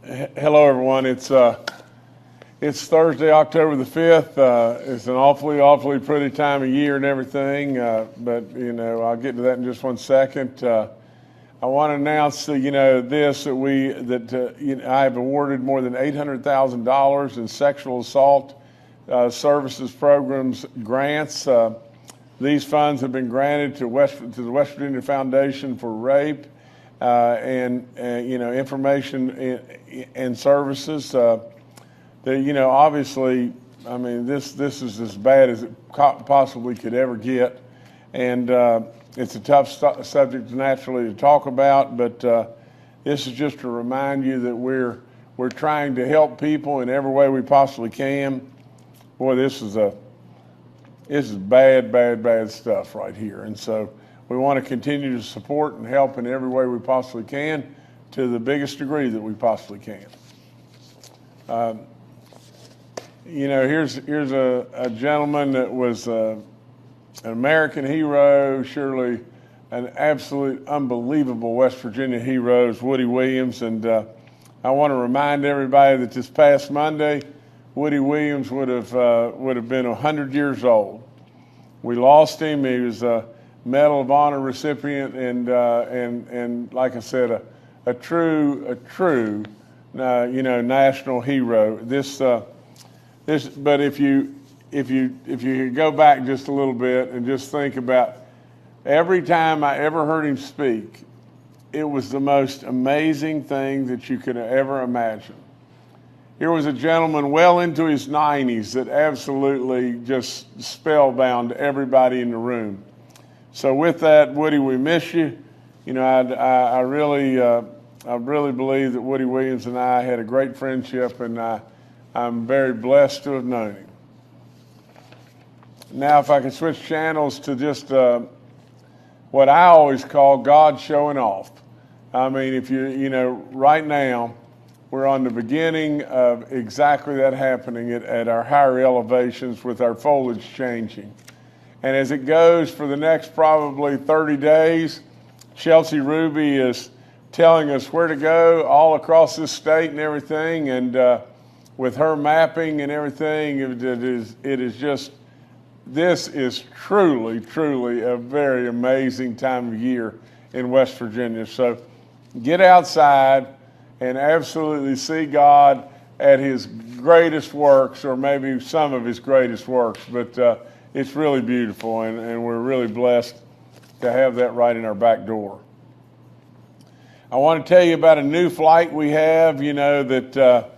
Hello, everyone. It's Thursday, October the 5th. It's an awfully pretty time of year and everything. But I'll get to that in just 1 second. I want to announce, that I have awarded more than $800,000 in sexual assault services programs grants. These funds have been granted to the West Virginia Foundation for Rape and information and services. Obviously, this is as bad as it possibly could ever get, and it's a tough subject naturally to talk about. But this is just to remind you that we're trying to help people in every way we possibly can. Boy, this is bad stuff right here, and so we want to continue to support and help in every way we possibly can, to the biggest degree that we possibly can. Here's a gentleman that was an American hero, surely an absolute unbelievable West Virginia hero, is Woody Williams. And I want to remind everybody that this past Monday, Woody Williams would have been 100 years old. We lost him. He was a Medal of Honor recipient, and like I said, a true national hero. But if you go back just a little bit and just think about every time I ever heard him speak, it was the most amazing thing that you could ever imagine. Here was a gentleman well into his 90s that absolutely just spellbound everybody in the room. So with that, Woody, we miss you. I really believe that Woody Williams and I had a great friendship, and I'm very blessed to have known him. Now, if I could switch channels to just what I always call God showing off. If right now, we're on the beginning of exactly that happening at our higher elevations with our foliage changing. And as it goes for the next probably 30 days, Chelsea Ruby is telling us where to go all across this state and everything. And with her mapping and everything, this is truly a very amazing time of year in West Virginia. So get outside and absolutely see God at his greatest works, or maybe some of his greatest works. But it's really beautiful, and we're really blessed to have that right in our back door. I want to tell you about a new flight we have, that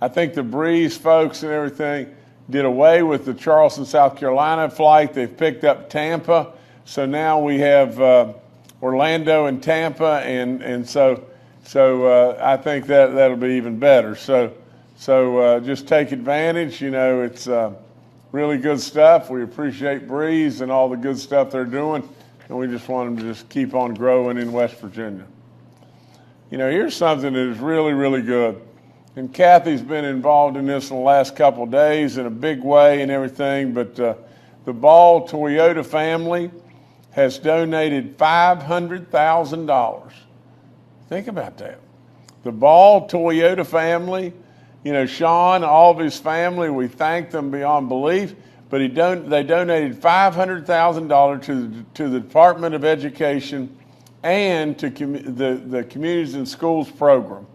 I think the Breeze folks and everything did away with the Charleston, South Carolina flight. They've picked up Tampa. So now we have Orlando and Tampa, and so I think that'll be even better. So just take advantage. It's really good stuff. We appreciate Breeze and all the good stuff they're doing, and we just want them to just keep on growing in West Virginia. Here's something that is really good. And Kathy's been involved in this in the last couple of days in a big way and everything, but the Ball Toyota family has donated $500,000. Think about that. The Ball Toyota family, Sean, all of his family, we thank them beyond belief, but they donated $500,000 to the Department of Education and to the Communities and Schools program.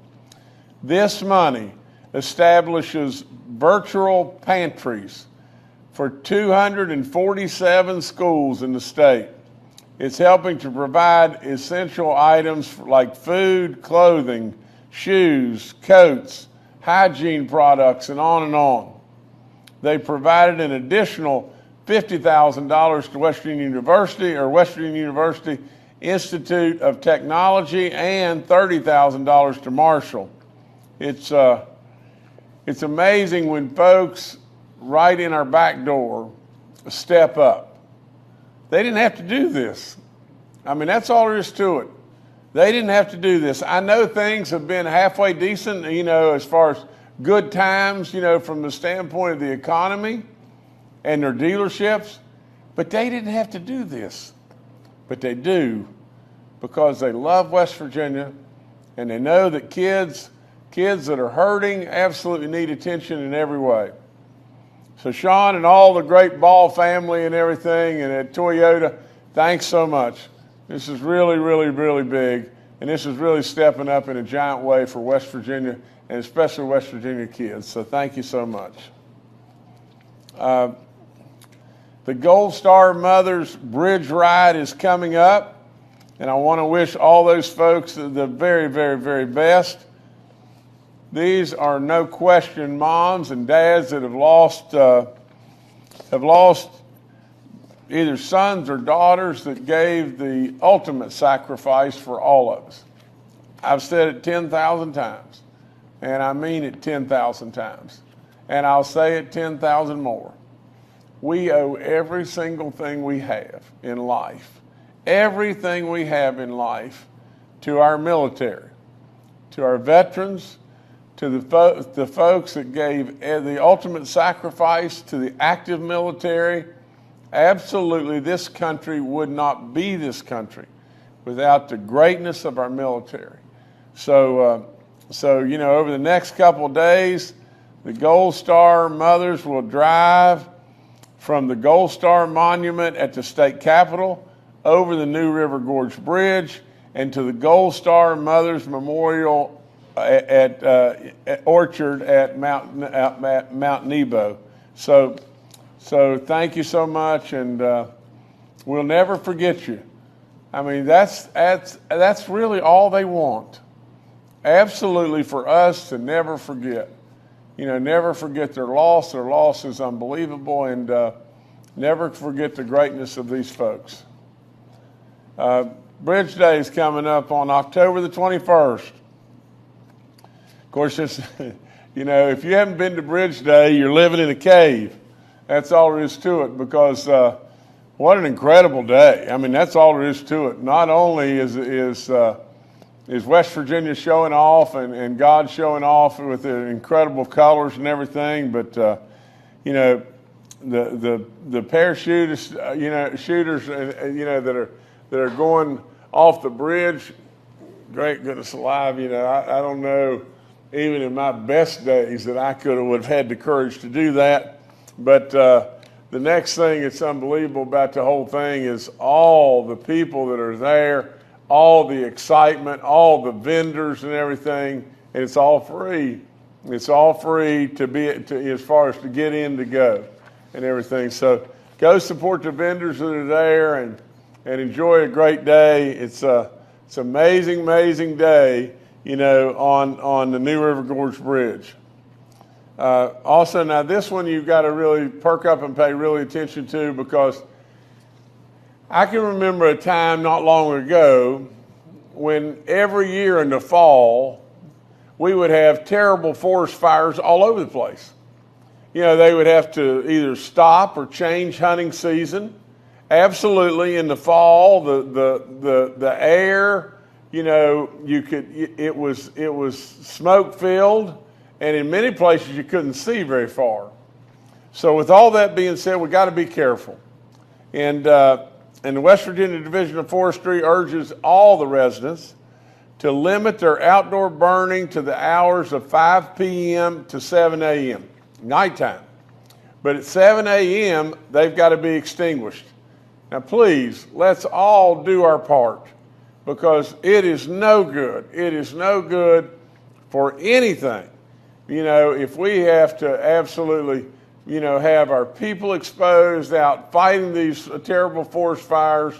This money establishes virtual pantries for 247 schools in the state. It's helping to provide essential items like food, clothing, shoes, coats, hygiene products, and on and on. They provided an additional $50,000 to West Virginia University Institute of Technology and $30,000 to Marshall. It's amazing when folks right in our back door step up. They didn't have to do this. That's all there is to it. They didn't have to do this. I know things have been halfway decent, as far as good times, from the standpoint of the economy and their dealerships, but they didn't have to do this. But they do, because they love West Virginia, and they know that kids kids that are hurting, absolutely need attention in every way. So Sean and all the great Ball family and everything, and at Toyota, thanks so much. This is really, really, really big, and this is really stepping up in a giant way for West Virginia, and especially West Virginia kids. So thank you so much. The Gold Star Mothers Bridge Ride is coming up, and I want to wish all those folks the very, very, very best. These are no question moms and dads that have lost either sons or daughters that gave the ultimate sacrifice for all of us. I've said it 10,000 times, and I mean it 10,000 times, and I'll say it 10,000 more. We owe every single thing we have in life, everything we have in life, to our military, to our veterans, to the folks that gave the ultimate sacrifice to the active military. Absolutely, this country would not be this country without the greatness of our military. So over the next couple of days, the Gold Star Mothers will drive from the Gold Star Monument at the state capitol over the New River Gorge Bridge and to the Gold Star Mothers Memorial at Orchard at Mount Nebo. So thank you so much, and we'll never forget you. I mean, that's really all they want. Absolutely, for us to never forget. Never forget their loss. Their loss is unbelievable, and never forget the greatness of these folks. Bridge Day is coming up on October the 21st. Of course, if you haven't been to Bridge Day, you're living in a cave. That's all there is to it, because what an incredible day. I mean, that's all there is to it. Not only is West Virginia showing off and God showing off with the incredible colors and everything, but the parachutists, shooters, that are going off the bridge. Great goodness alive, I don't know, even in my best days, that I would have had the courage to do that. But the next thing that's unbelievable about the whole thing is all the people that are there, all the excitement, all the vendors and everything, and it's all free. It's all free as far as to get in to go and everything. So go support the vendors that are there and enjoy a great day. It's an amazing, amazing day, on the New River Gorge Bridge. Also, now this one you've got to really perk up and pay really attention to, because I can remember a time not long ago when every year in the fall we would have terrible forest fires all over the place. They would have to either stop or change hunting season. Absolutely, in the fall, the air, it was smoke filled, and in many places you couldn't see very far. So with all that being said, we got to be careful. And the West Virginia Division of Forestry urges all the residents to limit their outdoor burning to the hours of 5 p.m. to 7 a.m., nighttime. But at 7 a.m., they've got to be extinguished. Now, please, let's all do our part, because it is no good. It is no good for anything. If we have to absolutely, have our people exposed out fighting these terrible forest fires,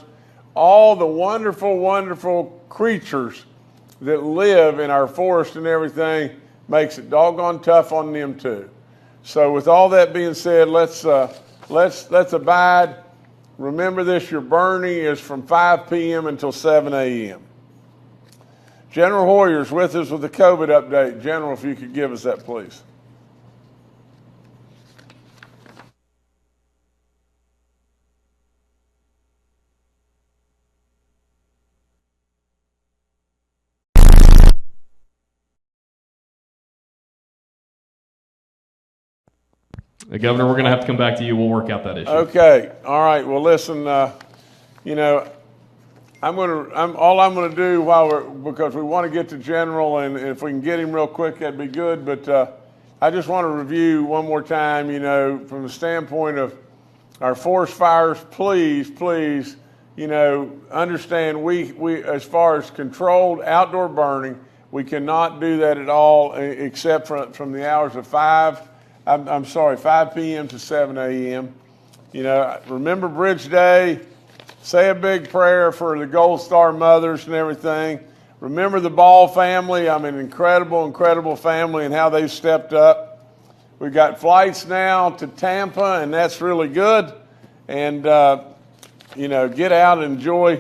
all the wonderful, wonderful creatures that live in our forest and everything, makes it doggone tough on them too. So with all that being said, let's abide. Remember this, your burning is from 5 p.m. until 7 a.m. General Hoyer's with us with the COVID update. General, if you could give us that, please. Governor, we're going to have to come back to you. We'll work out that issue. Okay. All right. Well, listen, all I'm gonna do because we want to get to General, and if we can get him real quick, that'd be good. But I just want to review one more time, from the standpoint of our forest fires. Please, understand we as far as controlled outdoor burning, we cannot do that at all except from the hours of 5 p.m. to 7 a.m. Remember Bridge Day. Say a big prayer for the Gold Star mothers and everything. Remember the Ball family. I'm an incredible family and how they've stepped up. We've got flights now to Tampa, and that's really good. And, get out and enjoy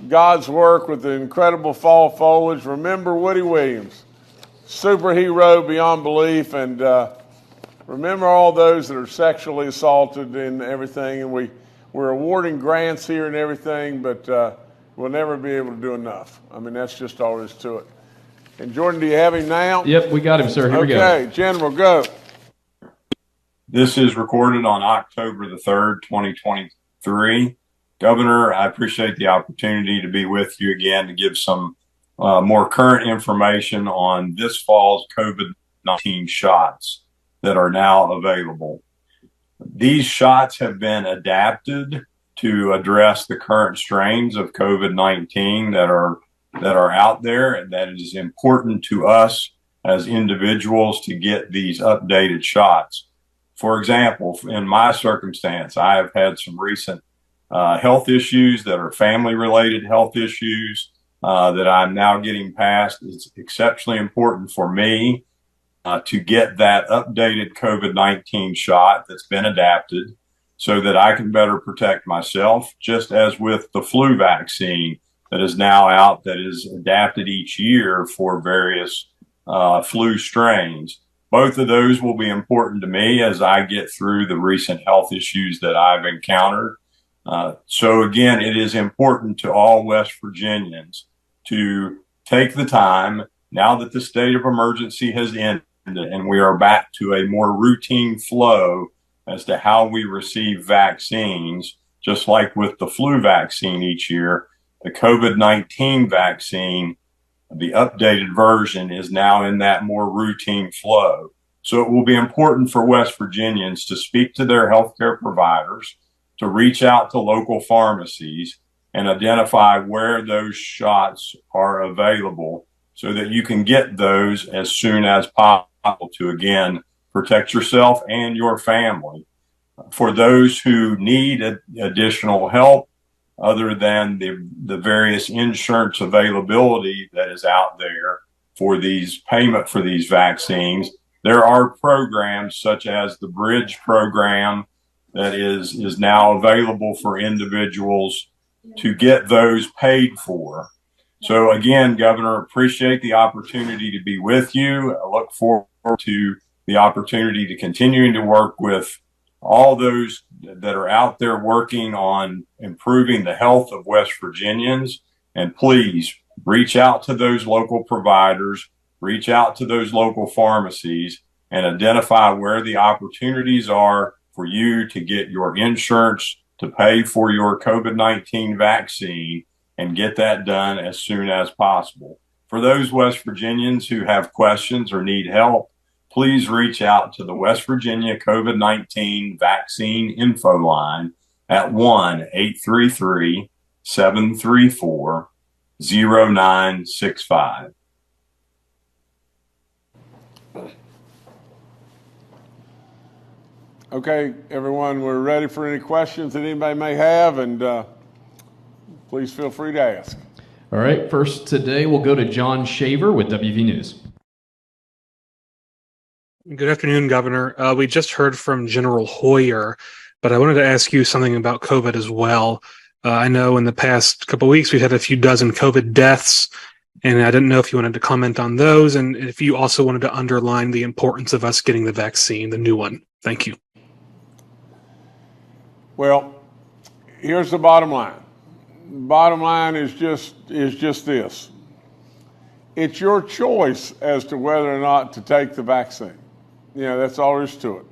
God's work with the incredible fall foliage. Remember Woody Williams, superhero beyond belief. And remember all those that are sexually assaulted and everything. And we're awarding grants here and everything, but we'll never be able to do enough. I mean, that's just all there is to it. And Jordan, do you have him now? Yep, we got him, sir. Here we go. Okay, General, go. This is recorded on October the 3rd, 2023. Governor, I appreciate the opportunity to be with you again to give some more current information on this fall's COVID-19 shots that are now available. These shots have been adapted to address the current strains of COVID-19 that are out there, and that it is important to us as individuals to get these updated shots. For example, in my circumstance, I have had some recent health issues that are family-related health issues that I'm now getting past. It's exceptionally important for me to get that updated COVID-19 shot that's been adapted so that I can better protect myself, just as with the flu vaccine that is now out, that is adapted each year for various flu strains. Both of those will be important to me as I get through the recent health issues that I've encountered. So again, it is important to all West Virginians to take the time, now that the state of emergency has ended and we are back to a more routine flow as to how we receive vaccines, just like with the flu vaccine each year, the COVID-19 vaccine, the updated version, is now in that more routine flow. So it will be important for West Virginians to speak to their healthcare providers, to reach out to local pharmacies and identify where those shots are available so that you can get those as soon as possible to, again, protect yourself and your family. For those who need additional help, other than the various insurance availability that is out there for these payment for these vaccines, there are programs such as the Bridge program that is now available for individuals to get those paid for. So again, Governor, appreciate the opportunity to be with you. I look forward to the opportunity to continuing to work with all those that are out there working on improving the health of West Virginians. And please reach out to those local providers, reach out to those local pharmacies, and identify where the opportunities are for you to get your insurance to pay for your COVID-19 vaccine and get that done as soon as possible. For those West Virginians who have questions or need help, please reach out to the West Virginia COVID-19 Vaccine Info Line at 1-833-734-0965. Okay, everyone, we're ready for any questions that anybody may have, and please feel free to ask. All right, first today we'll go to John Shaver with WV News. Good afternoon, Governor. We just heard from General Hoyer, but I wanted to ask you something about COVID as well. I know in the past couple of weeks we've had a few dozen COVID deaths, and I didn't know if you wanted to comment on those, and if you also wanted to underline the importance of us getting the vaccine, the new one. Thank you. Well, here's the bottom line. Bottom line is just this. It's your choice as to whether or not to take the vaccine. That's all there is to it.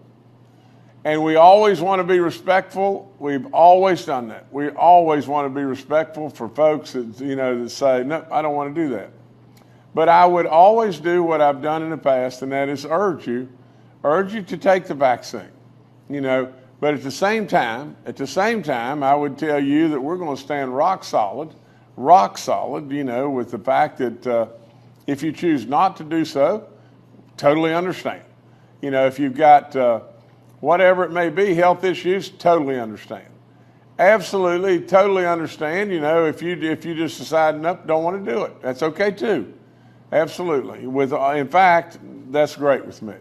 And we always want to be respectful. We've always done that. We always want to be respectful for folks that, that say, no, I don't want to do that. But I would always do what I've done in the past, and that is urge you to take the vaccine, But at the same time, I would tell you that we're going to stand rock solid, with the fact that if you choose not to do so, totally understand. If you've got whatever it may be, health issues, totally understand. Absolutely, totally understand. If you just decide, nope, don't want to do it, that's okay too. Absolutely. In fact, that's great with me.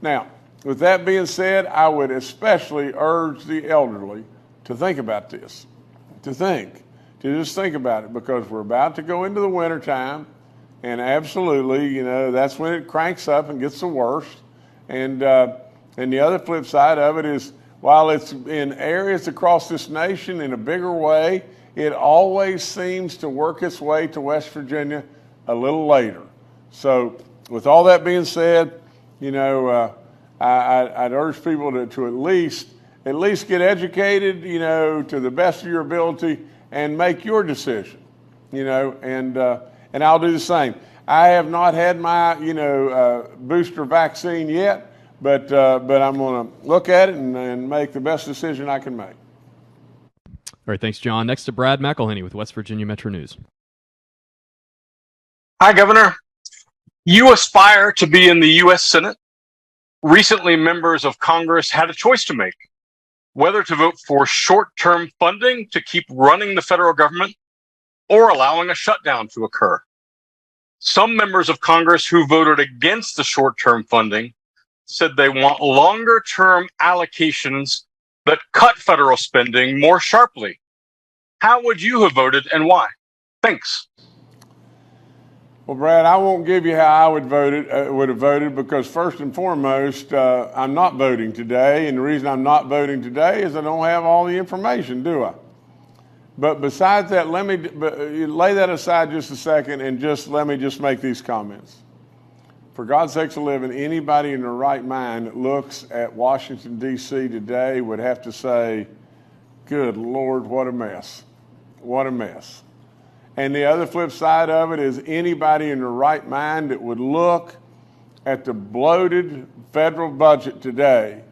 Now, with that being said, I would especially urge the elderly to think about this, to just think about it, because we're about to go into the wintertime, and absolutely, that's when it cranks up and gets the worst. And the other flip side of it is, while it's in areas across this nation in a bigger way, it always seems to work its way to West Virginia a little later. So with all that being said, I'd urge people to at least get educated, to the best of your ability, and make your decision, and I'll do the same. I have not had my, booster vaccine yet, but I'm going to look at it and make the best decision I can make. All right, thanks, John. Next to Brad McElhenney with West Virginia Metro News. Hi, Governor. You aspire to be in the U.S. Senate. Recently, members of Congress had a choice to make, whether to vote for short-term funding to keep running the federal government or allowing a shutdown to occur. Some members of Congress who voted against the short-term funding said they want longer-term allocations that cut federal spending more sharply. How would you have voted and why? Thanks. Well, Brad, I won't give you how I would have voted, because first and foremost, I'm not voting today, and the reason I'm not voting today is I don't have all the information, do I? But besides that, let me lay that aside just a second, and let me make these comments. For God's sakes of living, anybody in their right mind that looks at Washington, D.C. today would have to say, good Lord, what a mess. What a mess. And the other flip side of it is, anybody in their right mind that would look at the bloated federal budget today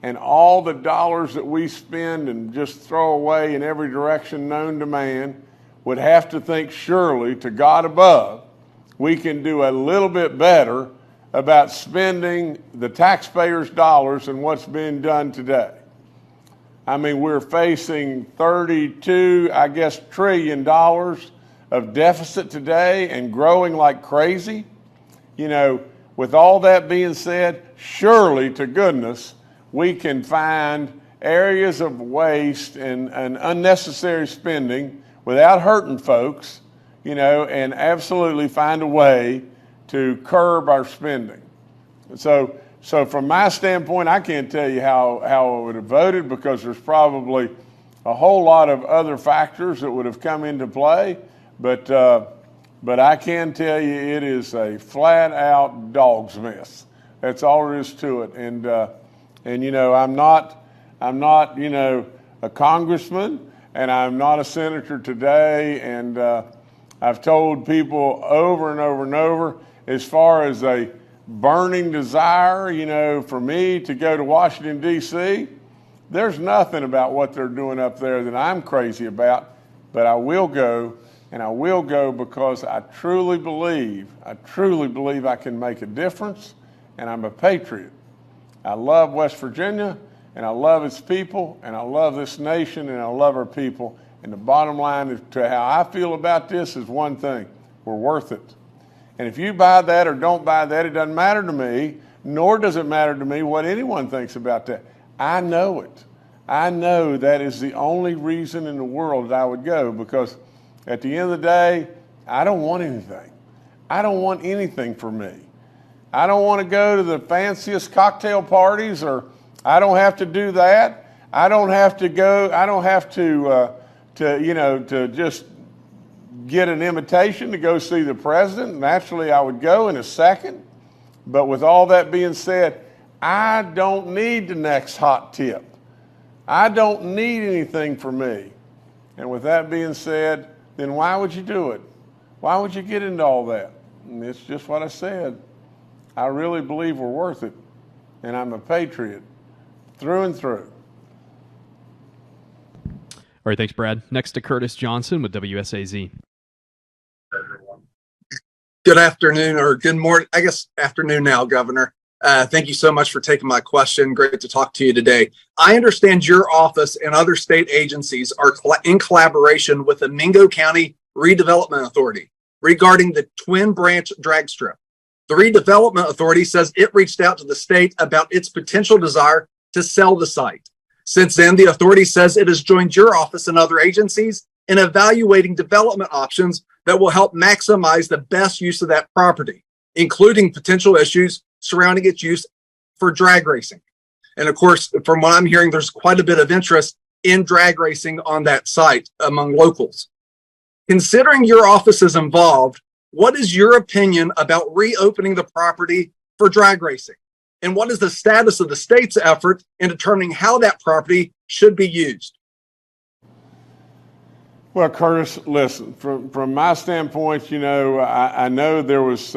and all the dollars that we spend and just throw away in every direction known to man would have to think, surely, to God above, we can do a little bit better about spending the taxpayers' dollars than what's being done today. I mean, we're facing $32 trillion of deficit today and growing like crazy. With all that being said, surely to goodness, we can find areas of waste and unnecessary spending without hurting folks, and absolutely find a way to curb our spending. So from my standpoint, I can't tell you how I would have voted, because there's probably a whole lot of other factors that would have come into play. But I can tell you it is a flat out dog's mess. That's all there is to it. And I'm not a congressman, and I'm not a senator today. And I've told people over and over and over, as far as a burning desire, for me to go to Washington, D.C., there's nothing about what they're doing up there that I'm crazy about, but I will go. And I will go because I truly believe I can make a difference, and I'm a patriot. I love West Virginia, and I love its people, and I love this nation, and I love our people. And the bottom line is, to how I feel about this, is one thing: we're worth it. And if you buy that or don't buy that, it doesn't matter to me, nor does it matter to me what anyone thinks about that. I know it. I know that is the only reason in the world that I would go, because at the end of the day, I don't want anything. I don't want anything for me. I don't want to go to the fanciest cocktail parties, or I don't have to do that. I don't have to go. I don't have to just get an invitation to go see the president. Naturally, I would go in a second. But with all that being said, I don't need the next hot tip. I don't need anything for me. And with that being said, then why would you do it? Why would you get into all that? And it's just what I said. I really believe we're worth it. And I'm a patriot through and through. All right, thanks, Brad. Next to Curtis Johnson with WSAZ. Good afternoon, or good morning. I guess afternoon now, Governor. Thank you so much for taking my question. Great to talk to you today. I understand your office and other state agencies are in collaboration with the Mingo County Redevelopment Authority regarding the Twin Branch drag strip. The Redevelopment Authority says it reached out to the state about its potential desire to sell the site. Since then, the authority says it has joined your office and other agencies in evaluating development options that will help maximize the best use of that property, including potential issues surrounding its use for drag racing. And of course, from what I'm hearing, there's quite a bit of interest in drag racing on that site among locals. Considering your office is involved, what is your opinion about reopening the property for drag racing? And what is the status of the state's effort in determining how that property should be used? Well, Curtis, listen, from my standpoint, I know there was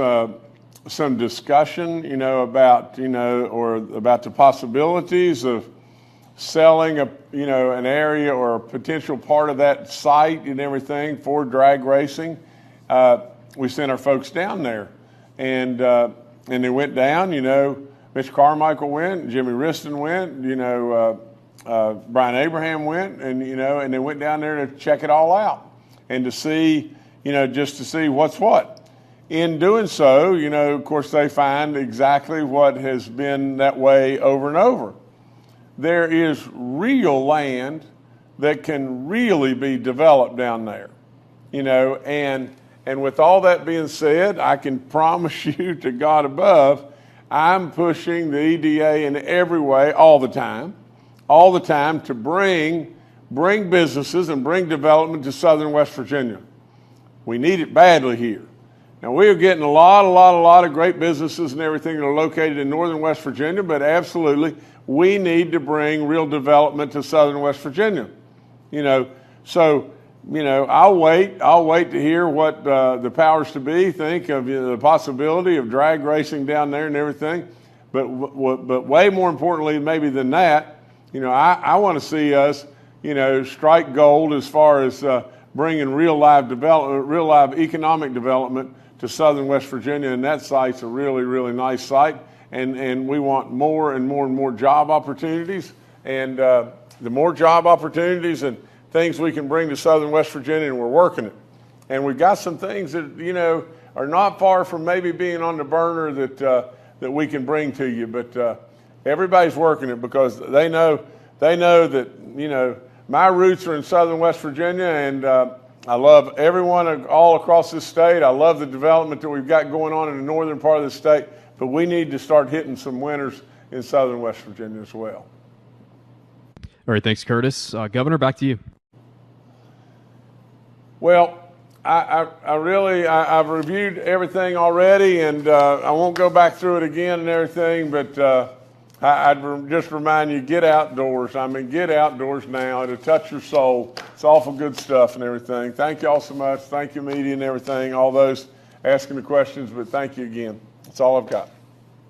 some discussion, about the possibilities of selling an area or a potential part of that site and everything for drag racing. We sent our folks down there, and they went down. Mitch Carmichael went, Jimmy Riston went, Brian Abraham went, and they went down there to check it all out and to see, just to see what's what. In doing so, of course, they find exactly what has been that way over and over. There is real land that can really be developed down there, and with all that being said, I can promise you to God above, I'm pushing the EDA in every way all the time to bring businesses and bring development to southern West Virginia. We need it badly here. Now, we are getting a lot of great businesses and everything that are located in northern West Virginia, but absolutely, we need to bring real development to southern West Virginia. I'll wait to hear what the powers to be think of the possibility of drag racing down there and everything. But way more importantly, maybe than that, I want to see us, strike gold as far as bringing real live economic development to southern West Virginia, and that site's a really, really nice site. And we want more and more and more job opportunities, and the more job opportunities and things we can bring to southern West Virginia, and we're working it. And we've got some things that, are not far from maybe being on the burner that we can bring to you. But everybody's working it because they know that, my roots are in southern West Virginia, and I love everyone all across this state. I love the development that we've got going on in the northern part of the state, but we need to start hitting some winners in southern West Virginia as well. All right, thanks, Curtis. Governor, back to you. Well, I've reviewed everything already, and I won't go back through it again and everything, but I'd just remind you, get outdoors. Get outdoors now. It'll touch your soul. It's awful good stuff and everything. Thank you all so much. Thank you, media and everything, all those asking the questions, but thank you again. That's all I've got.